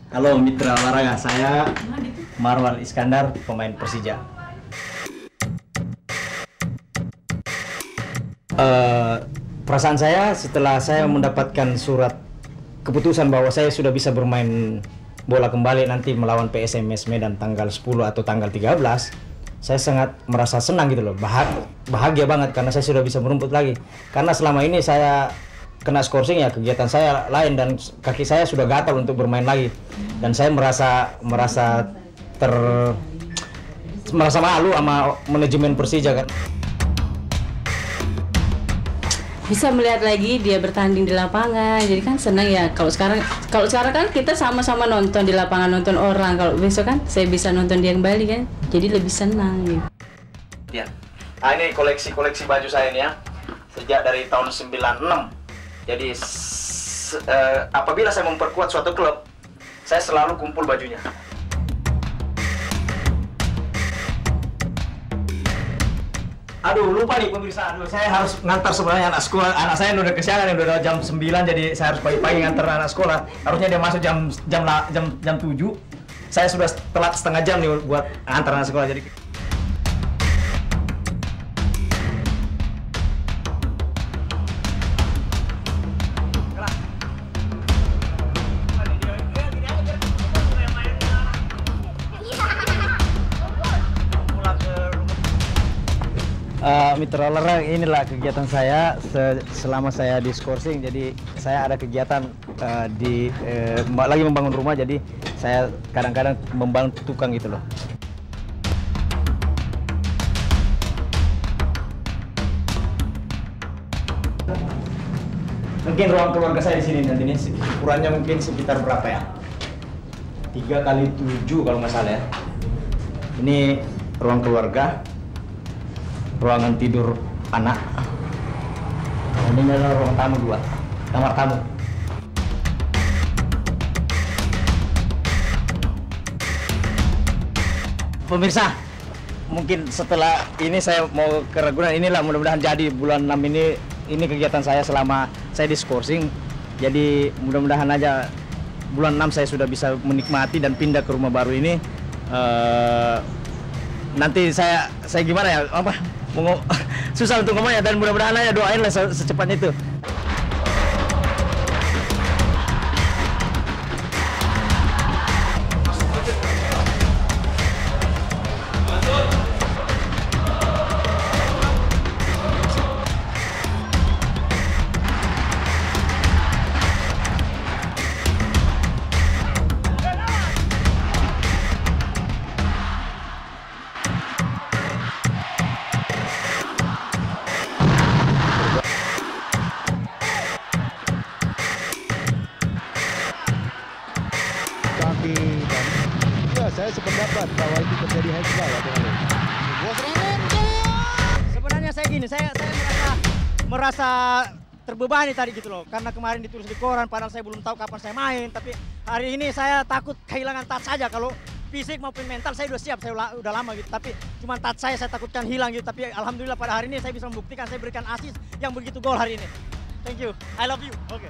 Halo mitra olahraga, saya Marwan Iskandar, pemain Persija. Perasaan saya setelah saya mendapatkan surat keputusan bahwa saya sudah bisa bermain bola kembali nanti melawan PSMS Medan tanggal 10 atau tanggal 13, saya sangat merasa senang gitu loh, bahagia banget karena saya sudah bisa merumput lagi. Karena selama ini saya kena skorsing ya, kegiatan saya lain dan kaki saya sudah gatal untuk bermain lagi, dan saya merasa malu sama manajemen Persija kan. Bisa melihat lagi dia bertanding di lapangan, jadi kan senang ya. Kalau sekarang kan kita sama-sama nonton di lapangan, nonton orang. Kalau besok kan saya bisa nonton dia kembali kan, jadi lebih senang gitu. Ya, nah, ini koleksi baju saya ini ya, sejak dari tahun 96. Jadi apabila saya memperkuat suatu klub, saya selalu kumpul bajunya. Aduh, lupa nih pemirsa. Aduh, saya harus ngantar sebenarnya anak sekolah. Anak saya udah kesiangan, udah jam 9, jadi saya harus pagi-pagi ngantar anak sekolah. Harusnya dia masuk jam 7. Saya sudah telat setengah jam nih buat ngantar anak sekolah. Jadi mitra olahraga, inilah kegiatan saya selama saya di skorsing. Jadi saya ada kegiatan lagi membangun rumah, jadi saya kadang-kadang membantu tukang gitu loh. Mungkin ruang keluarga saya di sini nanti ini ukurannya mungkin sekitar berapa ya? 3 kali 7 kalau nggak salah ya. Ini ruang keluarga, ruangan tidur anak. Ini adalah ruang tamu 2, kamar tamu. Pemirsa, mungkin setelah ini saya mau ke Ragunan. Inilah mudah-mudahan jadi bulan 6 ini kegiatan saya selama saya di skorsing. Jadi mudah-mudahan aja bulan 6 saya sudah bisa menikmati dan pindah ke rumah baru ini. Nanti saya gimana ya, susah untuk ngomongnya, dan mudah-mudahan aja doainlah secepatnya itu. Saya sependapat bahwa itu terjadi handball ya, sebenarnya saya gini, saya merasa terbebani tadi gitu loh, karena kemarin ditulis di koran padahal saya belum tahu kapan saya main, tapi hari ini saya takut kehilangan touch saja. Kalau fisik maupun mental saya udah siap, saya udah lama gitu, tapi cuma touch saya takutkan hilang gitu. Tapi alhamdulillah pada hari ini saya bisa membuktikan, saya berikan assist yang begitu gol hari ini. Thank you, I love you. Oke.